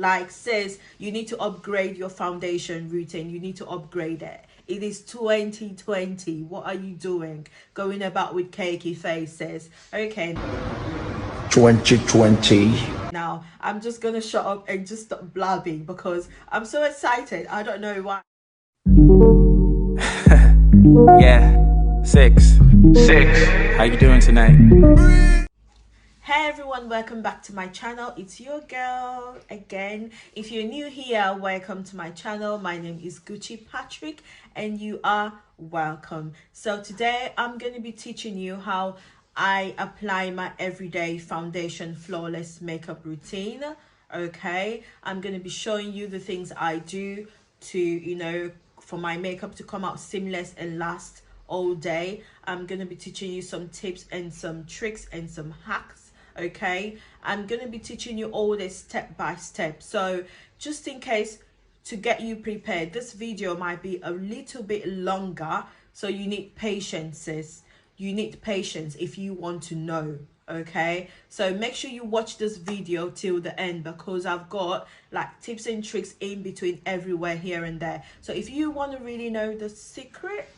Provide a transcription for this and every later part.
Like, sis, you need to upgrade your foundation routine. You need to upgrade it. It is 2020. What are you doing? Going about with cakey faces. Okay. 2020. Now, I'm just going to shut up and just stop blabbing because I'm so excited. I don't know why. Yeah, six. How you doing tonight? Hey everyone, welcome back to my channel. It's your girl again. If you're new here, welcome to my channel. My name is Gucci Patrick and you are welcome. So today I'm going to be teaching you how I apply my everyday foundation flawless makeup routine. Okay, I'm going to be showing you the things I do to, for my makeup to come out seamless and last all day. I'm going to be teaching you some tips and some tricks and some hacks. Okay, I'm going to be teaching you all this step by step. So just in case, to get you prepared, this video might be a little bit longer, so you need patience, sis. You need patience if you want to know. Okay, so make sure you watch this video till the end because I've got like tips and tricks in between everywhere here and there. So if you want to really know the secret,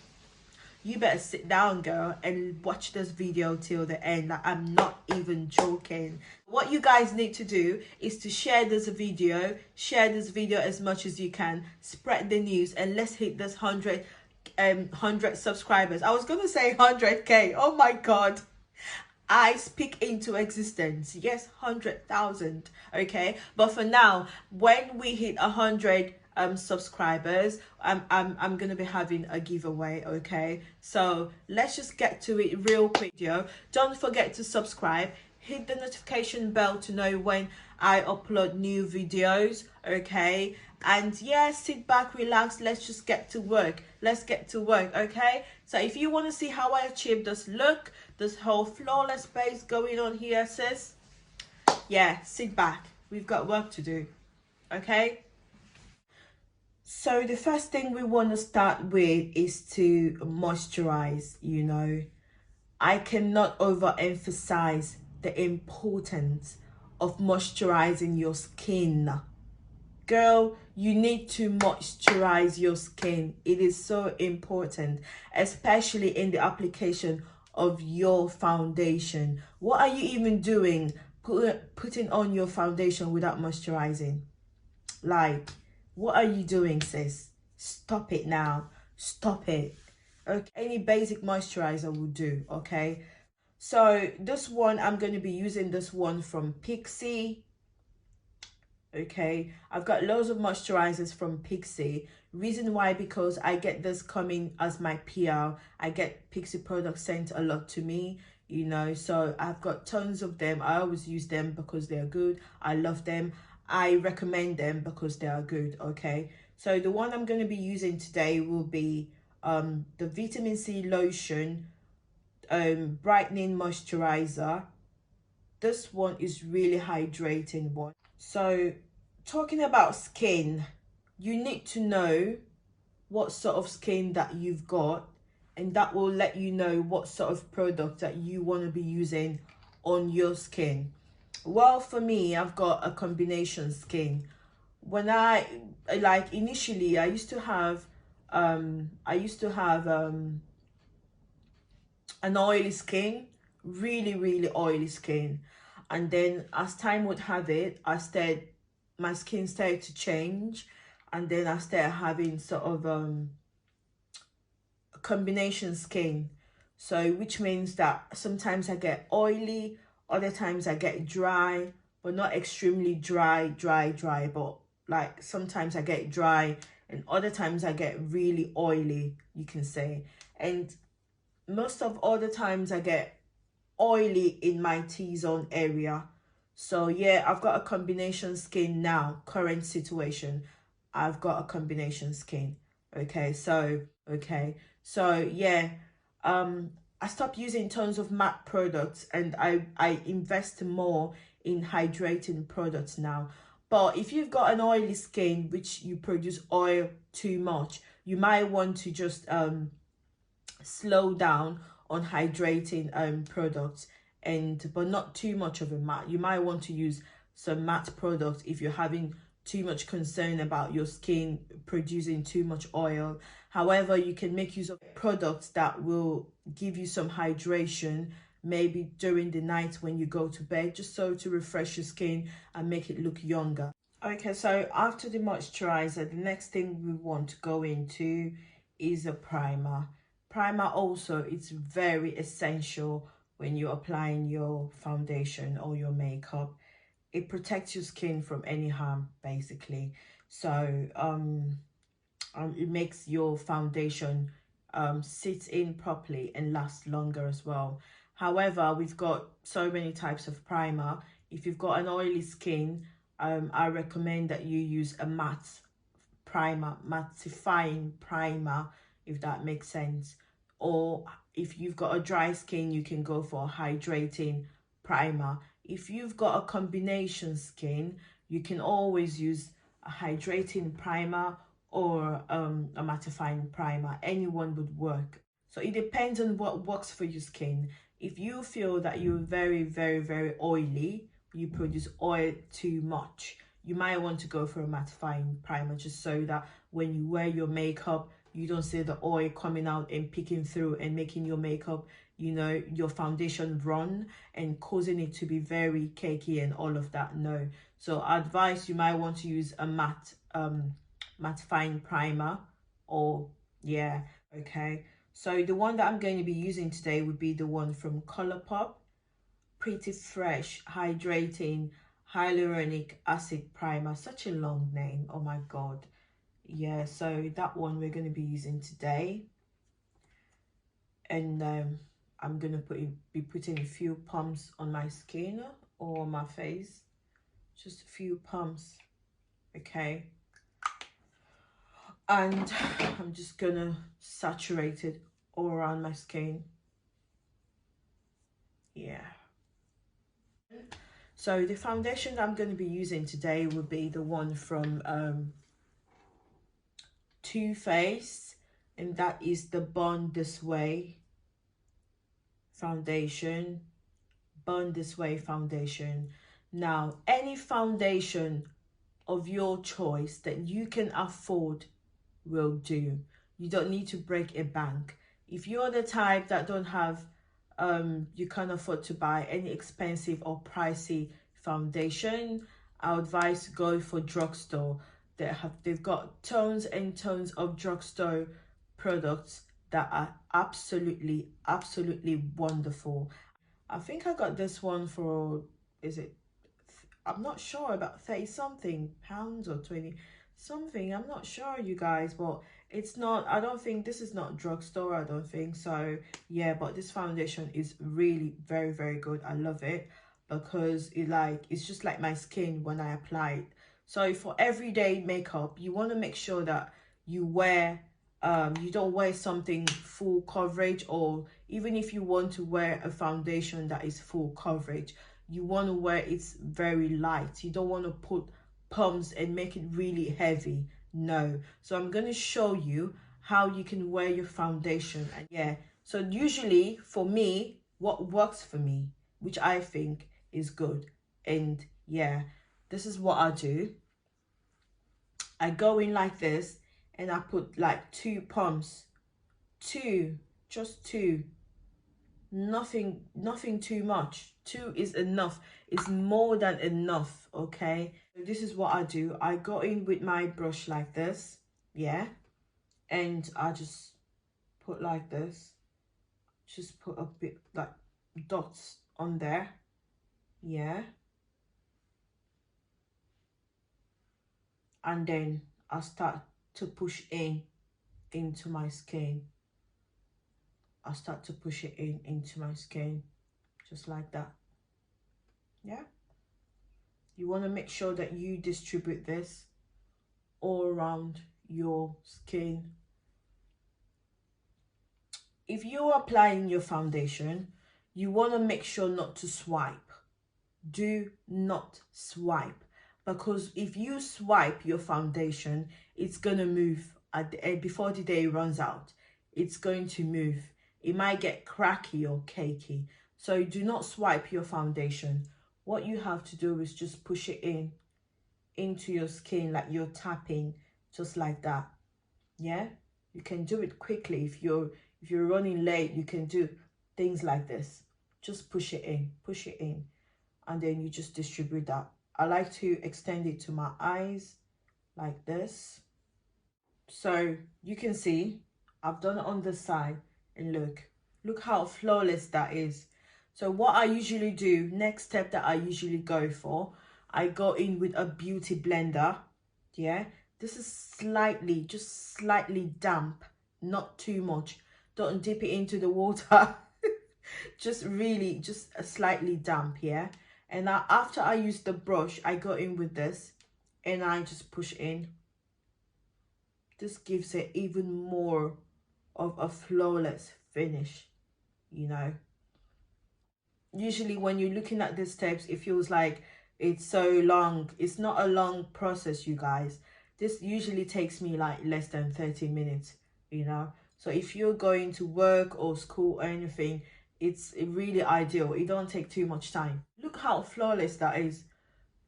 you better sit down, girl, and watch this video till the end. Like, I'm not even joking. What you guys need to do is to share this video as much as you can, spread the news, and let's hit this 100 subscribers. I was gonna say 100k. Oh my god, I speak into existence. Yes, 100,000. Okay, but for now, when we hit 100 subscribers, I'm gonna be having a giveaway. Okay, so let's just get to it real quick. Don't forget to subscribe, hit the notification bell to know when I upload new videos. Okay, and yeah, sit back, relax, let's just get to work. Let's get to work. Okay, so if you want to see how I achieve this look, this whole flawless base going on here, sis, yeah, sit back, we've got work to do. Okay, so the first thing we want to start with is to moisturize. I cannot overemphasize the importance of moisturizing your skin. Girl, you need to moisturize your skin. It is so important, especially in the application of your foundation. What are you even doing putting on your foundation without moisturizing? Like, what are you doing, sis? Stop it now. Stop it. Okay, any basic moisturizer will do. Okay, so this one, I'm going to be using this one from Pixie. Okay, I've got loads of moisturizers from Pixie. Reason why, because I get this coming as my PR. I get Pixie products sent a lot to me, so I've got tons of them. I always use them because they're good. I love them. I recommend them because they are good. Okay, so the one I'm going to be using today will be the vitamin C lotion brightening moisturizer. This one is really hydrating one. So talking about skin, you need to know what sort of skin that you've got, and that will let you know what sort of product that you want to be using on your skin. Well, for me, I've got a combination skin. When initially I used to have an oily skin, really oily skin, and then as time would have it, my skin started to change, and then I started having sort of a combination skin. So which means that sometimes I get oily, other times I get dry, but not extremely dry, but like sometimes I get dry, and other times I get really oily, you can say. And most of all the times I get oily in my T-zone area. So yeah, I've got a combination skin now. Current situation, I've got a combination skin. Okay, so yeah, I stopped using tons of matte products, and I invest more in hydrating products now. But if you've got an oily skin which you produce oil too much, you might want to just slow down on hydrating products, but not too much of a matte. You might want to use some matte products if you're having too much concern about your skin producing too much oil. However, you can make use of products that will give you some hydration, maybe during the night when you go to bed, just so to refresh your skin and make it look younger. Okay, so after the moisturizer, the next thing we want to go into is a primer. Primer also, it's very essential when you're applying your foundation or your makeup. It protects your skin from any harm, basically. So it makes your foundation sit in properly and last longer as well. However, we've got so many types of primer. If you've got an oily skin, I recommend that you use a matte primer, mattifying primer, if that makes sense. Or if you've got a dry skin, you can go for a hydrating primer. If you've got a combination skin, you can always use a hydrating primer or a mattifying primer. Anyone would work. So it depends on what works for your skin. If you feel that you're very oily, you produce oil too much, you might want to go for a mattifying primer, just so that when you wear your makeup, you don't see the oil coming out and peeking through and making your makeup, you know, your foundation run and causing it to be very cakey and all of that. No. So advice, you might want to use a mattifying primer, or yeah, okay. So the one that I'm going to be using today would be the one from Colourpop, Pretty Fresh Hydrating Hyaluronic Acid Primer. Such a long name, oh my god. Yeah, so that one we're going to be using today. And I'm going to be putting a few pumps on my skin or my face. Just a few pumps, okay? And I'm just going to saturate it all around my skin. Yeah. So the foundation that I'm going to be using today will be the one from Too Faced, and that is the Born This Way foundation. Born This Way foundation. Now, any foundation of your choice that you can afford will do. You don't need to break a bank. If you're the type that don't have you can't afford to buy any expensive or pricey foundation, I advise go for drugstore. They've got tons and tons of drugstore products that are absolutely wonderful. I think I got this one for, is it, I'm not sure, about 30 something pounds or 20 something, I'm not sure, you guys, but it's not, I don't think this is not drugstore, I don't think so. Yeah, but this foundation is really very good. I love it because it's just like my skin when I apply it. So for everyday makeup, you want to make sure that you wear you don't wear something full coverage, or even if you want to wear a foundation that is full coverage, you want to wear it's very light. You don't want to put pumps and make it really heavy. No. So I'm going to show you how you can wear your foundation. And yeah, so usually for me, what works for me, which I think is good, and yeah, this is what I do. I go in like this and I put like 2 pumps, just two, nothing too much. 2 is enough. It's more than enough, okay? So this is what I do. I go in with my brush like this, yeah, and I just put like this, just put a bit like dots on there, yeah, and then I start to push into my skin. I start to push it into my skin, just like that. Yeah, you want to make sure that you distribute this all around your skin. If you're applying your foundation, you want to make sure not to swipe. Do not swipe, because if you swipe your foundation, it's going to move before the day runs out. It's going to move. It might get cracky or cakey. So do not swipe your foundation. What you have to do is just push it in into your skin, like you're tapping, just like that. Yeah, you can do it quickly. If you're running late, you can do things like this. Just push it in, and then you just distribute that. I like to extend it to my eyes like this. So you can see I've done it on the side, and look how flawless that is. So what I usually do, next step that I usually go for, I go in with a beauty blender. Yeah, this is slightly, just slightly damp, not too much. Don't dip it into the water. Just really, just a slightly damp. Yeah, and now after I use the brush, I go in with this and I just push in. This gives it even more of a flawless finish, you know. Usually when you're looking at these steps, it feels like it's so long. It's not a long process, you guys. This usually takes me like less than 30 minutes, you know. So if you're going to work or school or anything, it's really ideal. It don't take too much time. Look how flawless that is.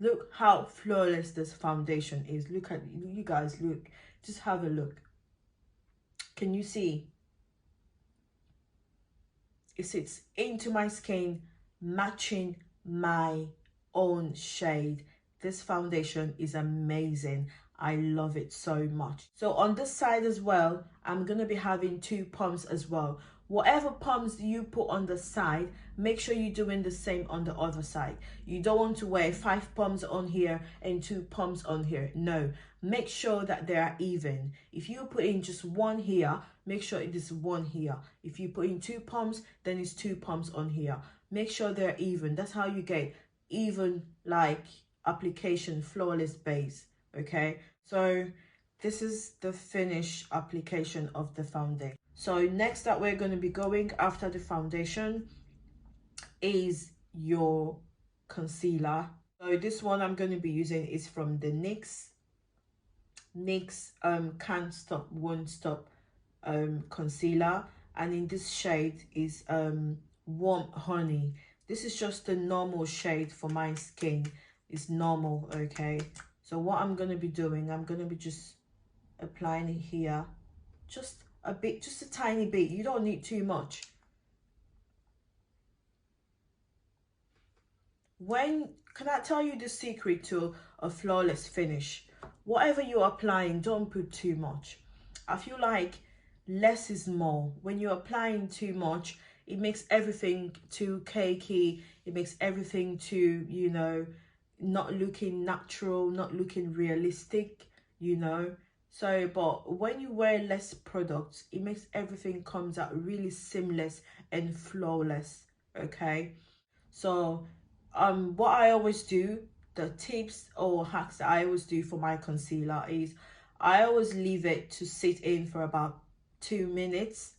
Look how flawless this foundation is. Look at, you guys, look. Just have a look. Can you see? It sits into my skin, matching my own shade. This foundation is amazing. I love it so much. So on this side as well, I'm going to be having 2 pumps as well. Whatever pumps you put on the side, make sure you're doing the same on the other side. You don't want to wear 5 pumps on here and 2 pumps on here. No, make sure that they are even. If you put in just 1 here, make sure it is 1 here. If you put in 2 pumps, then it's 2 pumps on here. Make sure they're even. That's how you get even, like, application, flawless base. Okay, so this is the finished application of the foundation. So next that we're going to be going after the foundation is your concealer. So this one I'm going to be using is from the NYX Can't Stop Won't Stop concealer, and in this shade is Warm Honey. This is just the normal shade for my skin. It's normal. Okay, so what I'm going to be doing, I'm going to be just applying it here, just a bit, just a tiny bit. You don't need too much. Can I tell you the secret to a flawless finish? Whatever you're applying, don't put too much. I feel like less is more. When you're applying too much, it makes everything too cakey. It makes everything too, you know, not looking natural, not looking realistic, you know. So, but when you wear less products, it makes everything comes out really seamless and flawless. Okay, so what I always do, the tips or hacks that I always do for my concealer is I always leave it to sit in for about 2 minutes,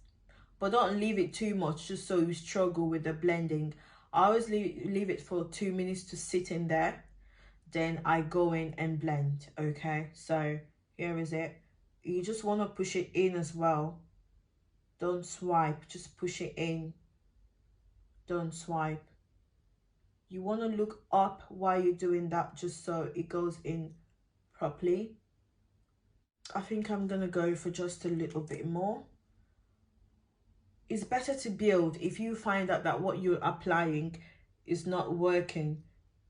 but don't leave it too much just so you struggle with the blending. I always leave it for 2 minutes to sit in there, then I go in and blend. Okay, so here is it. You just want to push it in as well. Don't swipe, just push it in. Don't swipe. You want to look up while you're doing that, just so it goes in properly. I think I'm going to go for just a little bit more. It's better to build. If you find out that what you're applying is not working,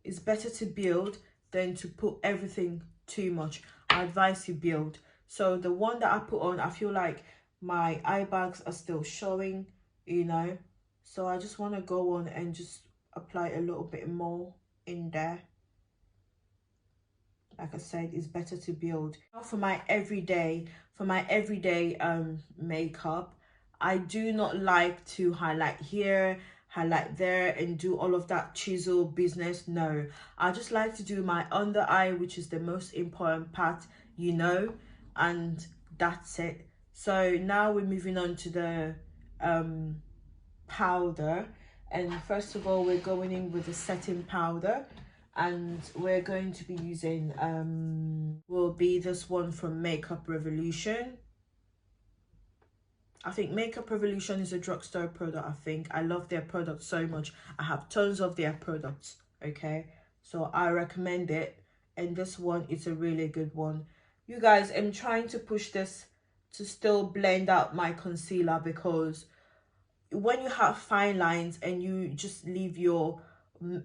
it's better to build than to put everything too much. I advise you build. So the one that I put on, I feel like my eye bags are still showing, you know. So I just want to go on and just apply a little bit more in there. Like I said, it's better to build. Now for my everyday makeup, I do not like to highlight here, highlight there, and do all of that chisel business. No, I just like to do my under eye, which is the most important part, you know, and that's it. So now we're moving on to the powder, and first of all we're going in with the setting powder, and we're going to be using will be this one from Makeup Revolution. I think Makeup Revolution is a drugstore product. I think I love their products so much. I have tons of their products. Okay, so I recommend it. and this one is a really good one. You guys, I'm trying to push this to still blend out my concealer, because when you have fine lines and you just leave your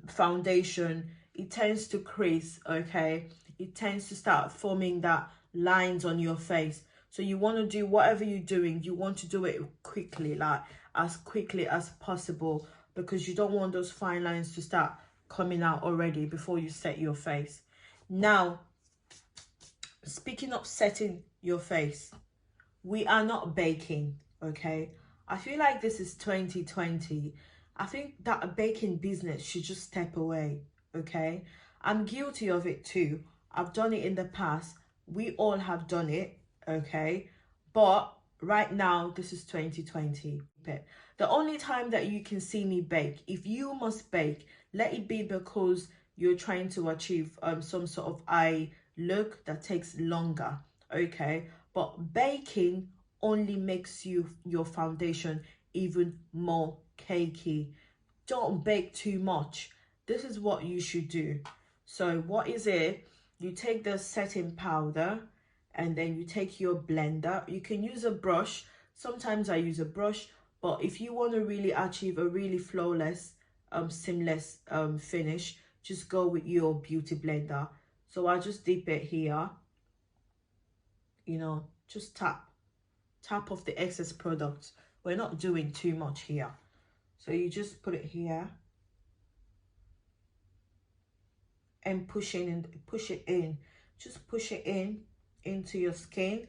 foundation, it tends to crease, okay? It tends to start forming that lines on your face. So you want to do whatever you're doing, you want to do it quickly, like as quickly as possible, because you don't want those fine lines to start coming out already before you set your face. Now, speaking of setting your face, we are not baking, okay? I feel like this is 2020. I think that a baking business should just step away, okay? I'm guilty of it too. I've done it in the past. We all have done it, okay? But right now, this is 2020. The only time that you can see me bake, if you must bake, let it be because you're trying to achieve some sort of eye look that takes longer, okay? But baking only makes your foundation even more cakey. Don't bake too much. This is what you should do. So what is it? You take the setting powder, and then you take your blender. You can use a brush. Sometimes I use a brush, but if you want to really achieve a really flawless seamless finish, just go with your beauty blender. So I just dip it here, you know, just tap off the excess product. We're not doing too much here, so you just put it here and push it in, just push it in into your skin,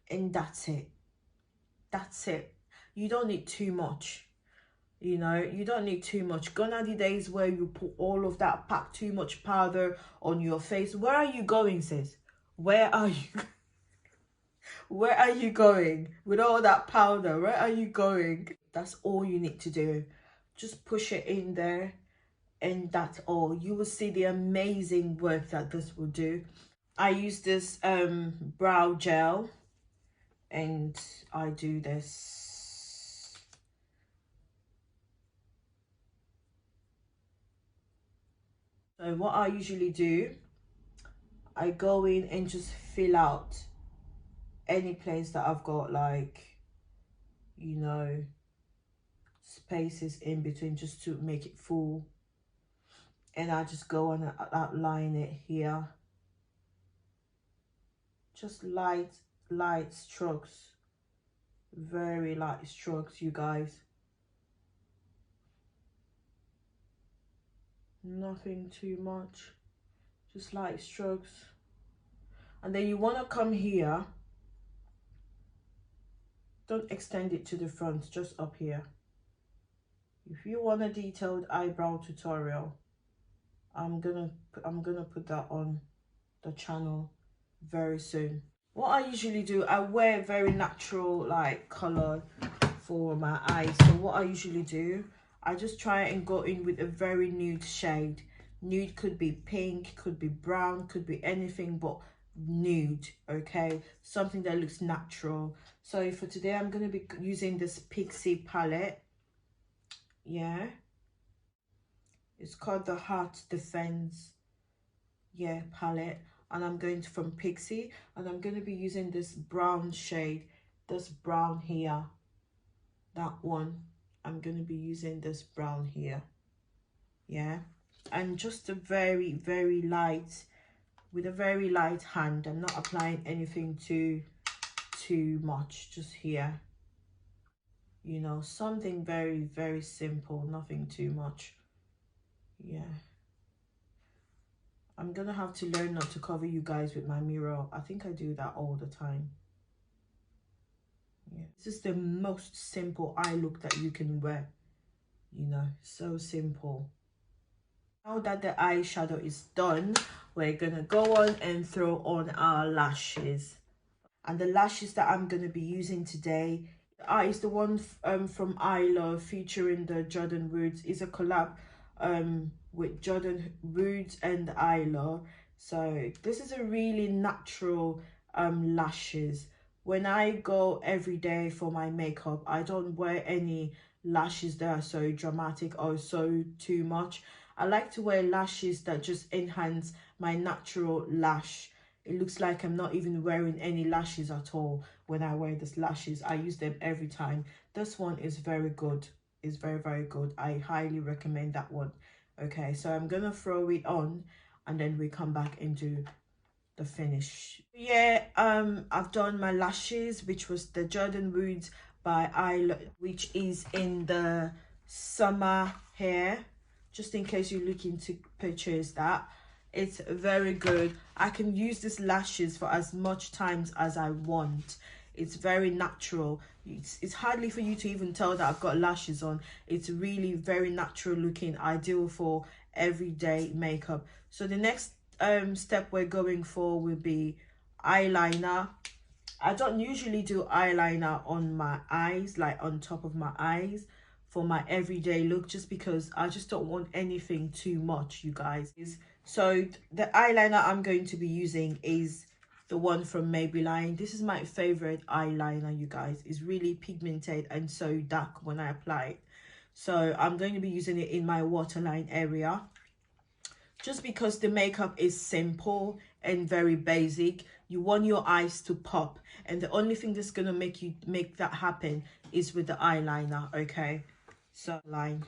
and that's it. You don't need too much, you know, you don't need too much. Gone are the days where you put all of that, pack too much powder on your face. Where are you going, sis? Where are you? Where are you going with all that powder? Where are you going? That's all you need to do. Just push it in there, and that's all. You will see the amazing work that this will do. I use this brow gel, and I do this. So what I usually do, I go in and just fill out any place that I've got, like, you know, spaces in between, just to make it full. And I just go and outline it here. Just light strokes, very light strokes, you guys. Nothing too much, just light strokes. And then you want to come here, don't extend it to the front, just up here. If you want a detailed eyebrow tutorial, I'm gonna put that on the channel very soon. What I usually do, I wear very natural like color for my eyes. So what I usually do, I just try and go in with a very nude shade. Nude could be pink, could be brown, could be anything but nude, okay? Something that looks natural. So for today, I'm going to be using this Pixie palette. Yeah. It's called the Heart Defense, yeah, palette. And I'm going to, from Pixie, and I'm going to be using this brown shade, this brown here, that one. I'm going to be using this brown here, yeah. And just a very light, with a very light hand. I'm not applying anything too much, just here, you know, something very simple, nothing too much, yeah. I'm gonna have to learn not to cover you guys with my mirror. I think I do that all the time. Yeah, this is the most simple eye look that you can wear, you know, so simple. Now that the eyeshadow is done, we're gonna go on and throw on our lashes. And the lashes that I'm gonna be using today is the one from Eyeshadow featuring the Jordan Woods. It's a collab with Jordan Woods and Eyeshadow. So this is a really natural lashes. When I go every day for my makeup, I don't wear any lashes that are so dramatic or so too much. I like to wear lashes that just enhance my natural lash. It looks like I'm not even wearing any lashes at all when I wear these lashes. I use them every time. This one is very good. It's very, very good. I highly recommend that one. Okay, so I'm gonna throw it on and then we come back and do the finish. Yeah, I've done my lashes, which was the Jordan Woods by Eyeshadow, which is in the summer hair, just in case you're looking to purchase that. It's very good. I can use these lashes for as much times as I want. It's very natural. It's hardly for you to even tell that I've got lashes on. It's really very natural looking, ideal for everyday makeup. So the next step we're going for will be eyeliner. I don't usually do eyeliner on my eyes, like on top of my eyes, for my everyday look, just because I just don't want anything too much, you guys. So the eyeliner I'm going to be using is the one from Maybelline. This is my favorite eyeliner, you guys. It's really pigmented and so dark when I apply it. So I'm going to be using it in my waterline area, just because the makeup is simple and very basic. You want your eyes to pop, and the only thing that's gonna make that happen is with the eyeliner. Okay, so line.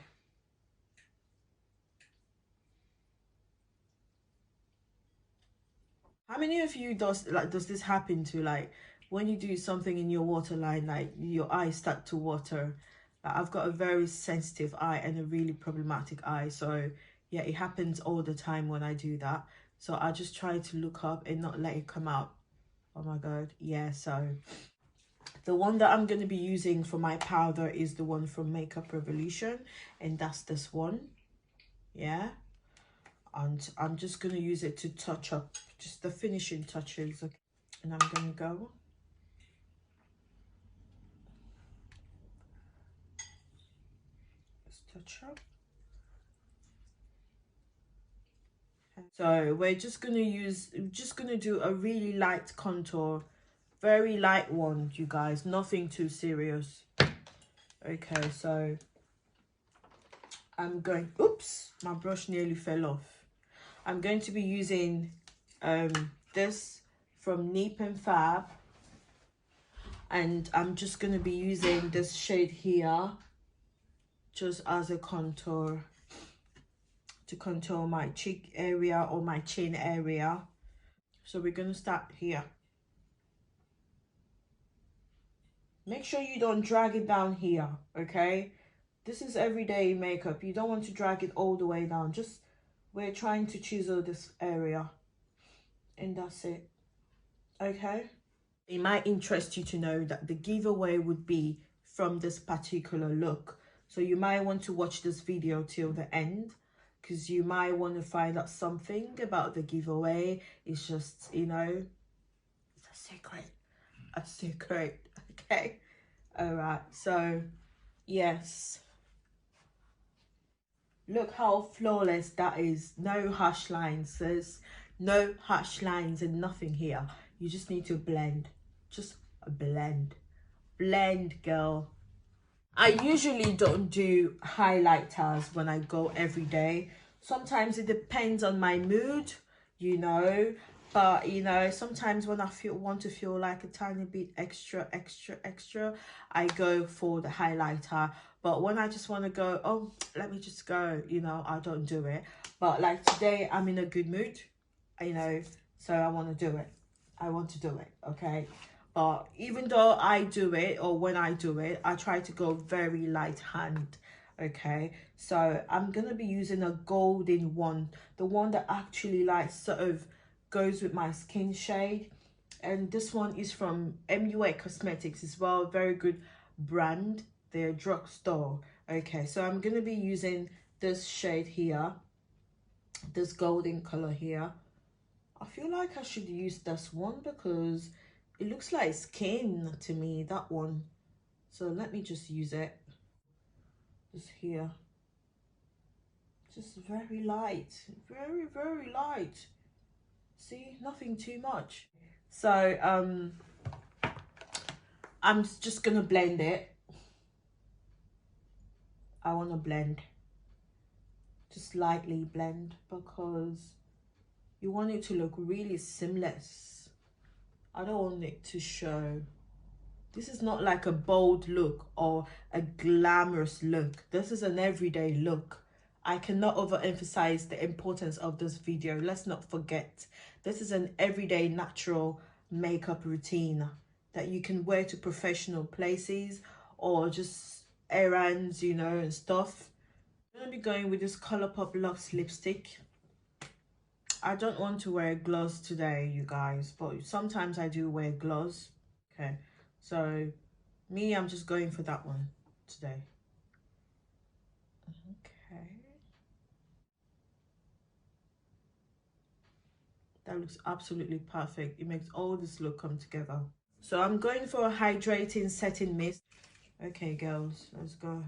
How many of you does this happen to, like, when you do something in your waterline, like your eyes start to water? Like, I've got a very sensitive eye and a really problematic eye, so yeah, it happens all the time when I do that. So I just try to look up and not let it come out. Oh my god, yeah. So the one that I'm going to be using for my powder is the one from Makeup Revolution, and that's this one. Yeah, and I'm just going to use it to touch up just the finishing touches. Okay, and I'm going to go just touch up. So we're just going to do a really light contour, very light one, you guys, nothing too serious. Okay, so I'm going, oops, my brush nearly fell off. I'm going to be using this from Nip and Fab, and I'm just going to be using this shade here just as a contour, to contour my cheek area or my chin area. So we're going to start here. Make sure you don't drag it down here, okay? This is everyday makeup. You don't want to drag it all the way down. Just, we're trying to chisel this area, and that's it. Okay, it might interest you to know that the giveaway would be from this particular look, so you might want to watch this video till the end, because you might want to find out something about the giveaway. It's just, you know, it's a secret. Okay, all right, so yes, look how flawless that is. No harsh lines, sis. No harsh lines and nothing here. You just need to blend. Just blend. Blend, girl. I usually don't do highlighters when I go every day. Sometimes it depends on my mood, you know. But, you know, sometimes when I want to feel like a tiny bit extra, I go for the highlighter. But when I just want to go, oh, let me just go, you know, I don't do it. But like today, I'm in a good mood, you know, so I want to do it. I want to do it, okay? But even though I do it, or when I do it, I try to go very light hand, okay? So I'm going to be using a golden one, the one that actually like sort of goes with my skin shade. And this one is from MUA Cosmetics as well, very good brand, their drugstore. Okay, so I'm going to be using this shade here, this golden color here. I feel like I should use this one because it looks like skin to me, that one. So let me just use it. Just here. Just very light. Very, very light. See, nothing too much. So I'm just gonna blend it. I want to blend just lightly blend, because you want it to look really seamless. I don't want it to show. This is not like a bold look or a glamorous look. This is an everyday look. I cannot overemphasize the importance of this video. Let's not forget, this is an everyday natural makeup routine that you can wear to professional places or just errands, you know, and stuff. I'm going to be going with this Colourpop Luxe lipstick. I don't want to wear gloss today, you guys, but sometimes I do wear gloss. Okay, so me, I'm just going for that one today. Okay. That looks absolutely perfect. It makes all this look come together. So I'm going for a hydrating setting mist. Okay, girls, let's go.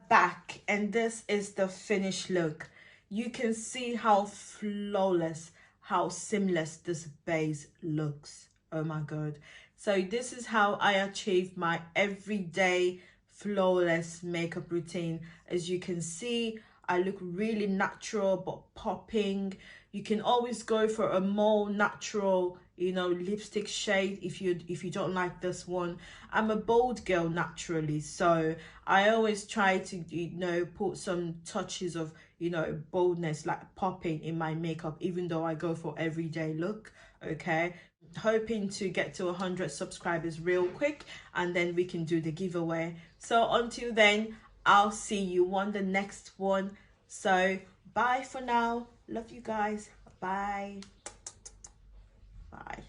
Back, and this is the finished look. You can see how flawless, how seamless this base looks. Oh my god. So this is how I achieve my everyday flawless makeup routine. As you can see, I look really natural but popping. You can always go for a more natural, you know, lipstick shade if you don't like this one. I'm a bold girl naturally, so I always try to, you know, put some touches of, you know, boldness, like popping in my makeup, even though I go for everyday look. Okay, hoping to get to 100 subscribers real quick, and then we can do the giveaway. So until then, I'll see you on the next one. So bye for now. Love you guys. Bye. Bye.